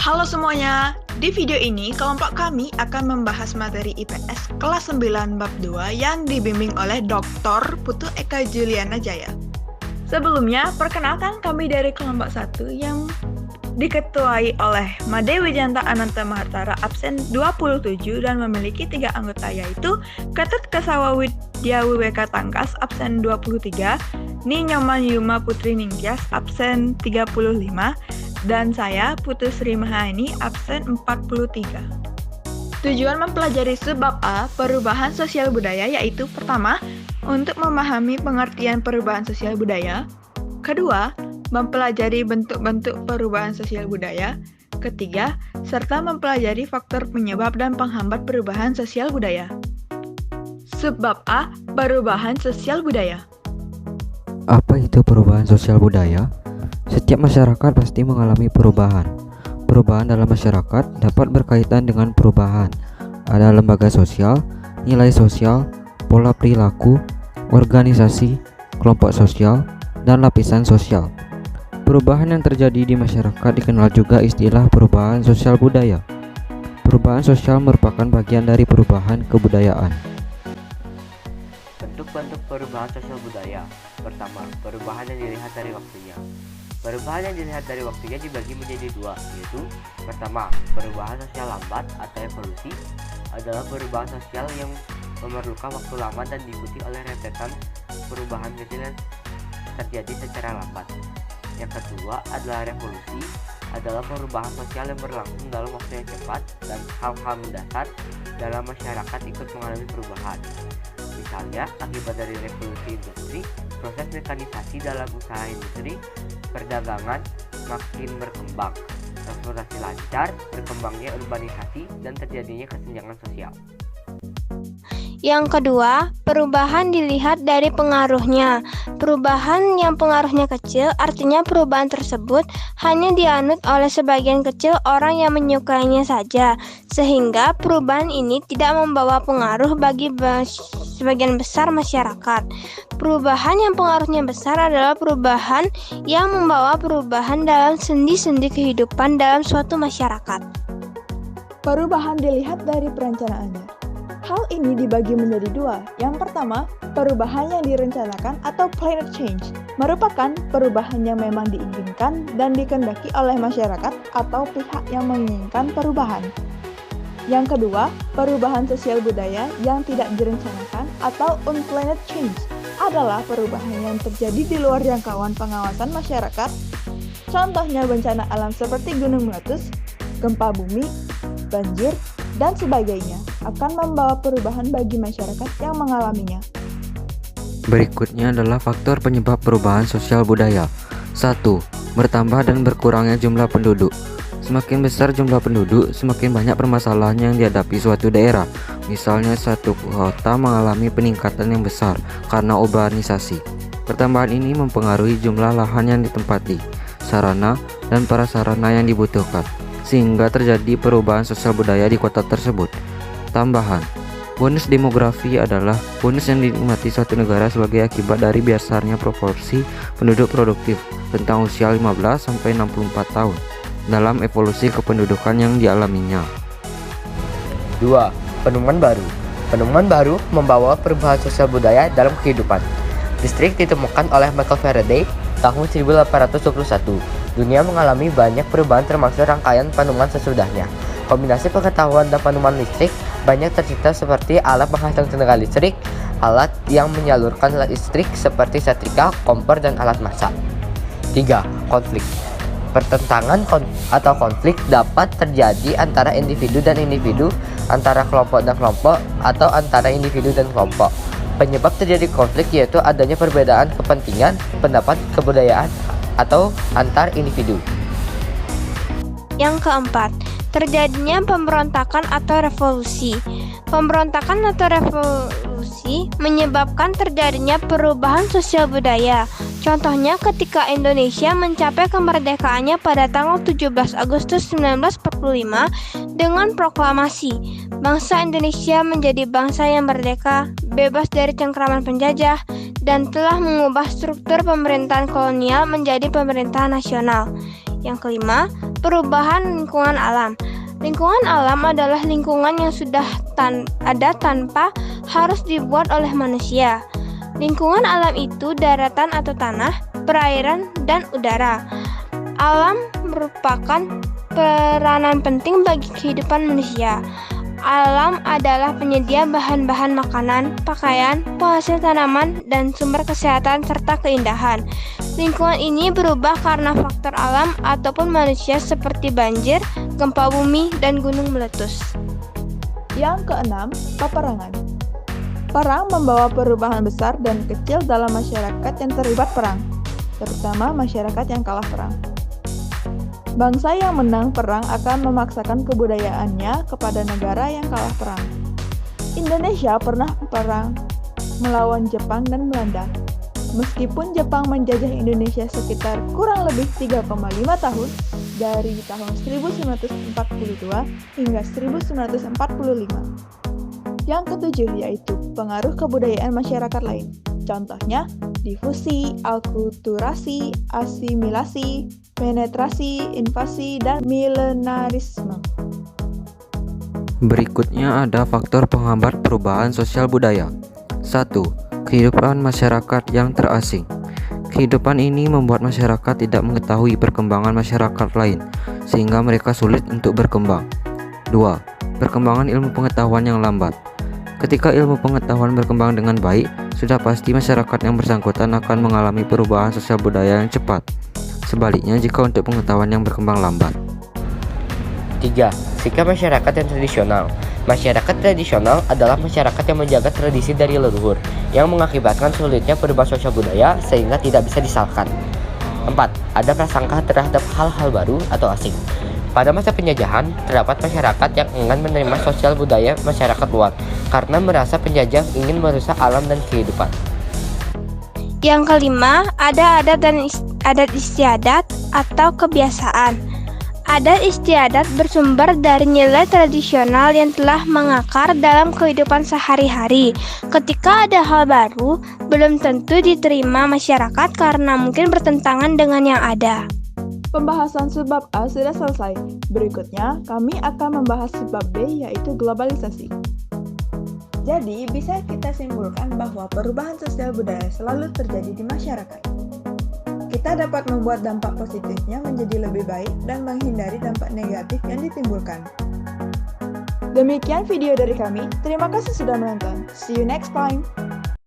Halo semuanya, di video ini kelompok kami akan membahas materi IPS kelas 9 bab 2 yang dibimbing oleh Dr. Putu Eka Juliana Jaya. Sebelumnya, perkenalkan kami dari kelompok 1 yang diketuai oleh Made Wijanta Ananta Mahatara absen 27 dan memiliki 3 anggota yaitu Ketut Kesawa Widya Wiweka Tangkas absen 23, Ni Nyoman Yuma Putri Ningtyas absen 35, dan saya Putu Sri Mahaini absen 43. Tujuan mempelajari subbab A, perubahan sosial budaya, yaitu pertama, untuk memahami pengertian perubahan sosial budaya. Kedua, mempelajari bentuk-bentuk perubahan sosial budaya. Ketiga, serta mempelajari faktor penyebab dan penghambat perubahan sosial budaya. Subbab A, perubahan sosial budaya. Apa itu perubahan sosial budaya? Setiap masyarakat pasti mengalami perubahan. Perubahan dalam masyarakat dapat berkaitan dengan perubahan. Ada lembaga sosial, nilai sosial, pola perilaku, organisasi, kelompok sosial, dan lapisan sosial. Perubahan yang terjadi di masyarakat dikenal juga istilah perubahan sosial budaya. Perubahan sosial merupakan bagian dari perubahan kebudayaan. Bentuk-bentuk perubahan sosial budaya. Pertama, perubahan yang dilihat dari waktunya. Perubahan yang dilihat dari waktunya dibagi menjadi dua, yaitu pertama, perubahan sosial lambat atau evolusi adalah perubahan sosial yang memerlukan waktu lama dan diikuti oleh rentetan perubahan kecil yang terjadi secara lambat. Yang kedua adalah revolusi, adalah perubahan sosial yang berlangsung dalam waktu yang cepat dan hal-hal mendasar dalam masyarakat ikut mengalami perubahan. Misalnya, akibat dari revolusi industri, proses mekanisasi dalam usaha industri, perdagangan makin berkembang, transportasi lancar, berkembangnya urbanisasi, dan terjadinya kesenjangan sosial. Yang kedua, perubahan dilihat dari pengaruhnya. Perubahan yang pengaruhnya kecil, artinya perubahan tersebut hanya dianut oleh sebagian kecil orang yang menyukainya saja, sehingga perubahan ini tidak membawa pengaruh bagi sebagian besar masyarakat. Perubahan yang pengaruhnya besar adalah perubahan yang membawa perubahan dalam sendi-sendi kehidupan dalam suatu masyarakat. Perubahan dilihat dari perencanaannya. Hal ini dibagi menjadi dua. Yang pertama, perubahan yang direncanakan atau planned change merupakan perubahan yang memang diinginkan dan dikehendaki oleh masyarakat atau pihak yang menginginkan perubahan. Yang kedua, perubahan sosial budaya yang tidak direncanakan atau unplanned change adalah perubahan yang terjadi di luar jangkauan pengawasan masyarakat. Contohnya bencana alam seperti gunung meletus, gempa bumi, banjir, dan sebagainya akan membawa perubahan bagi masyarakat yang mengalaminya. Berikutnya adalah faktor penyebab perubahan sosial budaya. 1. Bertambah dan berkurangnya jumlah penduduk. Semakin besar jumlah penduduk, semakin banyak permasalahan yang dihadapi suatu daerah. Misalnya suatu kota mengalami peningkatan yang besar karena urbanisasi. Pertambahan ini mempengaruhi jumlah lahan yang ditempati, sarana dan prasarana yang dibutuhkan, sehingga terjadi perubahan sosial budaya di kota tersebut. Tambahan, bonus demografi adalah bonus yang dinikmati suatu negara sebagai akibat dari besarnya proporsi penduduk produktif rentang usia 15 sampai 64 tahun dalam evolusi kependudukan yang dialaminya. 2. Penemuan baru. Penemuan baru membawa perubahan sosial budaya dalam kehidupan. Listrik ditemukan oleh Michael Faraday tahun 1821. Dunia mengalami banyak perubahan termasuk rangkaian penemuan sesudahnya. Kombinasi pengetahuan dan penemuan listrik banyak tercipta seperti alat penghasil tenaga listrik, alat yang menyalurkan listrik seperti setrika, kompor, dan alat masak. 3. Konflik. Pertentangan atau konflik dapat terjadi antara individu dan individu, antara kelompok dan kelompok, atau antara individu dan kelompok. Penyebab terjadi konflik yaitu adanya perbedaan kepentingan, pendapat, kebudayaan, atau antar individu. Yang keempat, terjadinya pemberontakan atau revolusi. Pemberontakan atau revolusi menyebabkan terjadinya perubahan sosial budaya. Contohnya ketika Indonesia mencapai kemerdekaannya pada tanggal 17 Agustus 1945 dengan proklamasi. Bangsa Indonesia menjadi bangsa yang merdeka, bebas dari cengkraman penjajah, dan telah mengubah struktur pemerintahan kolonial menjadi pemerintahan nasional. Yang kelima, Perubahan lingkungan alam. Lingkungan alam adalah lingkungan yang sudah ada tanpa harus dibuat oleh manusia. Lingkungan alam itu daratan atau tanah, perairan, dan udara. Alam merupakan peranan penting bagi kehidupan manusia. Alam adalah penyedia bahan-bahan makanan, pakaian, penghasil tanaman, dan sumber kesehatan serta keindahan. Lingkungan ini berubah karena faktor alam ataupun manusia seperti banjir, gempa bumi, dan gunung meletus. Yang keenam, peperangan. Perang membawa perubahan besar dan kecil dalam masyarakat yang terlibat perang, terutama masyarakat yang kalah perang. Bangsa yang menang perang akan memaksakan kebudayaannya kepada negara yang kalah perang. Indonesia pernah perang melawan Jepang dan Belanda. Meskipun Jepang menjajah Indonesia sekitar kurang lebih 3,5 tahun, dari tahun 1942 hingga 1945. Yang ketujuh yaitu pengaruh kebudayaan masyarakat lain. Contohnya, difusi, akulturasi, asimilasi, penetrasi, invasi, dan milenarisme. Berikutnya ada faktor penghambat perubahan sosial budaya. 1. Kehidupan masyarakat yang terasing. Kehidupan ini membuat masyarakat tidak mengetahui perkembangan masyarakat lain, sehingga mereka sulit untuk berkembang. 2. Perkembangan ilmu pengetahuan yang lambat. Ketika ilmu pengetahuan berkembang dengan baik, sudah pasti masyarakat yang bersangkutan akan mengalami perubahan sosial budaya yang cepat. Sebaliknya jika untuk pengetahuan yang berkembang lambat. 3. Sikap masyarakat yang tradisional. Masyarakat tradisional adalah masyarakat yang menjaga tradisi dari leluhur, yang mengakibatkan sulitnya perubahan sosial budaya sehingga tidak bisa disalahkan. 4. Ada prasangka terhadap hal-hal baru atau asing. Pada masa penjajahan, terdapat masyarakat yang enggan menerima sosial budaya masyarakat luar karena merasa penjajah ingin merusak alam dan kehidupan. Yang kelima, ada adat istiadat atau kebiasaan. Adat istiadat bersumber dari nilai tradisional yang telah mengakar dalam kehidupan sehari-hari. Ketika ada hal baru, belum tentu diterima masyarakat karena mungkin bertentangan dengan yang ada. Pembahasan sebab A sudah selesai. Berikutnya, kami akan membahas sebab B, yaitu globalisasi. Jadi, bisa kita simpulkan bahwa perubahan sosial budaya selalu terjadi di masyarakat. Kita dapat membuat dampak positifnya menjadi lebih baik dan menghindari dampak negatif yang ditimbulkan. Demikian video dari kami. Terima kasih sudah menonton. See you next time.